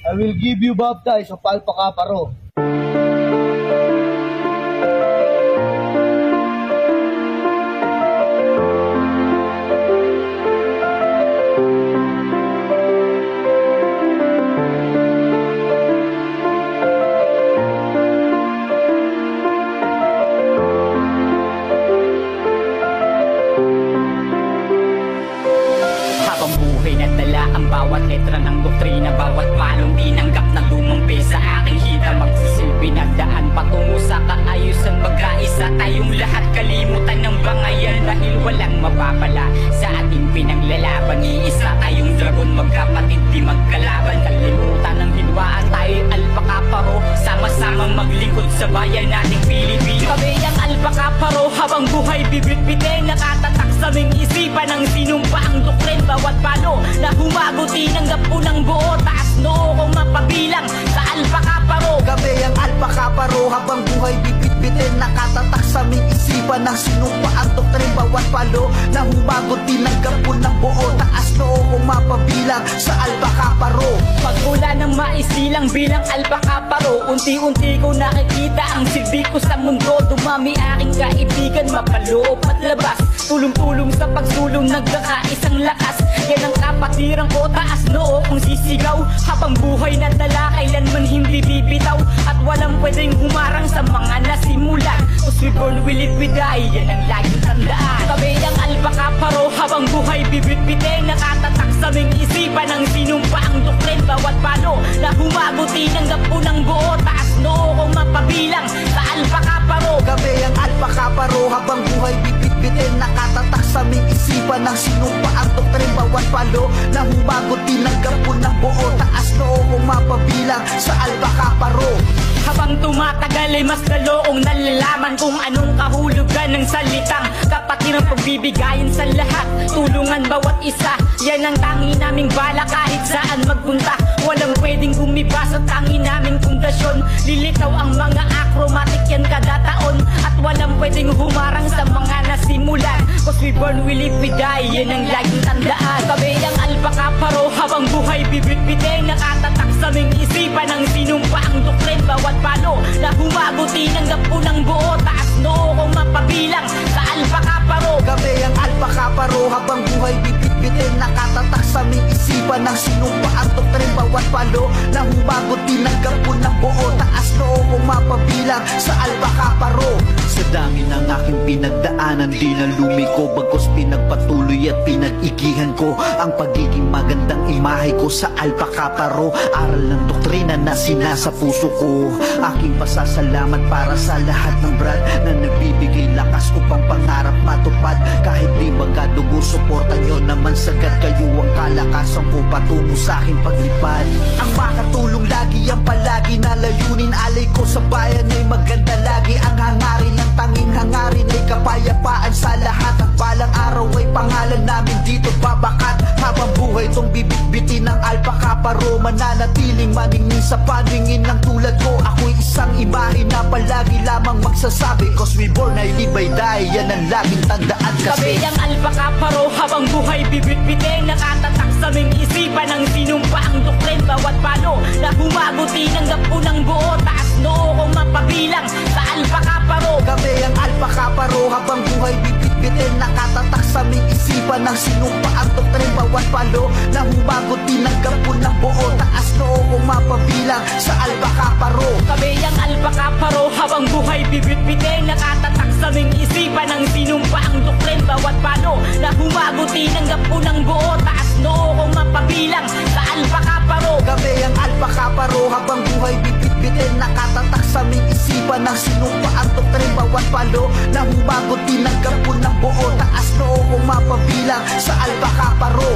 I will give you baptize of Alpacaparo. Bawat letra ng doktrina, bawat palong tinanggap na lumampi sa aking hita, magsisilbi na daan patungo sa kaayusan. Magkaisa tayong lahat, kalimutan ng bangayan, dahil walang mapapala sa ating pinaglalaban. Iisa tayong dragon, magkapatid di magkalaban. Kalimutan ng hinwaan, tayo'y Alpacaparo, sama-samang maglingkod sa bayan nating Pilipino. Kami ang Alpacaparo, habang buhay bibit-bitin, nakatatak sa aming isipan ng sinumpaang doktrin. Bawat palo na humagot tinanggap ko ng buo, taas noo kong mapabilang sa Alpacaparo. Kami ang Alpacaparo, habang buhay bibit-bitin, nakatatak sa aming isipan ng sinumpaang doktrin. Bawat palo na humagot tinanggap ko ng buo, taas noo kong mapabilang sa Alpacaparo. Pagmula ng maisilang bilang Alpacaparo, unti-unti ko nakikita ang silbi ko sa mundo. Dumami aking kaibigan, mapaloob at labas, tulong-tulong sa pagsulong, nagkakaisang lakas. Yan ang kapatiran ko, taas noo kong sisigaw. Habang buhay na dala, kailanman hindi bibitaw, at walang pwedeng humarang sa mga nasimulan. Cause we born, we live, we die, yan ang laging tandaan. Kami ang Alpacaparo, habang buhay bibit-bitin, nakatatak sa aming isipan ng sinumpaang doktrin. Bawat palo na humagot tinanggap ko ng buo, taas noo kong mapabilang sa Alpacaparo. Kami ang Alpacaparo, habang buhay bibit-bitin, nakatatak sa aming isipan ng sinumpaang doktrin. Bawat palo na humagot tinanggap ko ng buo, taas noo kong mapabilang sa Alpacaparo. Habang tumatagal ay mas lalo kong nalalaman kung anong kahulugan ng salitang kapatiran, pagbibigayin sa lahat, tulungan bawat isa. Yan ang tangi naming bala kahit saan magpunta. Walang pwedeng gumiba sa tangi naming pundasyon. Lilitaw ang mga acromatic yan kada taon, at walang pwedeng humarang sa mga nasimulan. Cause we born, we live, we die, yan ang laging tandaan. Kami ang Alpacaparo, habang buhay bibit-bitin, nakatatak sa aming isipan ng sinumpaang doktrin. Bawat palo na humagot tinanggap ko ng buo, taas noo kong mapabilang sa Alpacaparo. Kami ang Alpacaparo, habang buhay bibit-bitin, nakatatak sa aming isipan ng sinumpaang doktrin. Bawat palo na humagot tinanggap ko ng buo, taas noo kong mapabilang sa Alpacaparo. Sa dami ng aking pinagdaanan, di na lumiko, bagkus pinagpatuloy at pinag-igihan ko ang pagiging magandang imahe ko sa Alpacaparo. Aral ng doktrina na sinasa puso ko, aking pasasalamat para sa lahat ng brad na nagbibigay lakas upang pangarap matupad. Kahit di magadugo, suporta nyo naman sagad, kayo ang kalakasan ko patungo sa aking paglipad. Ang makatulong lagi ang palagi na layunin, alay ko sa bayan ay maganda lagi. Ang hangarin ng tanging hangarin ay kapayapaan sa lahat. Ang balang araw ay pangalan namin dito babakat. Habang buhay tong bibit-bitin ng Alpacaparo, mananatiling maningning sa paningin ng tulad ko. Ako'y isang imahe na palagi lamang magsasabi, cause we born, I live, I die, yan ang laging tandaan kasi. Kami ang Alpacaparo, habang buhay bibit-bitin, nakatatak sa aming isipan ng sinumpaang doktrin. Bawat palo na humagot tinanggap ko ng buo, taas noo kong mapabilang sa Alpacaparo. Kami ang Alpacaparo, habang buhay bibit-bitin, nakatatak sa aming isipan ng sinumpaang doktrin. Bawat palo na humagot tinanggap ko ng buo, taas noo kong mapabilang sa Alpacaparo. Kami ang Alpacaparo, habang buhay bibit-bitin, nakatatak sa aming isipan ng sinumpaang doktrin. Bawat palo na humagot tinanggap ko ng buo, taas noo kong mapabilang sa Alpacaparo. Kami ang Alpacaparo, habang buhay bibit-bitin, nakatatak sa aming isipan ng sinumpaang doktrin. Bawat palo na humagot tinanggap ko ng buo, taas noo kong mapabilang sa Alpacaparo.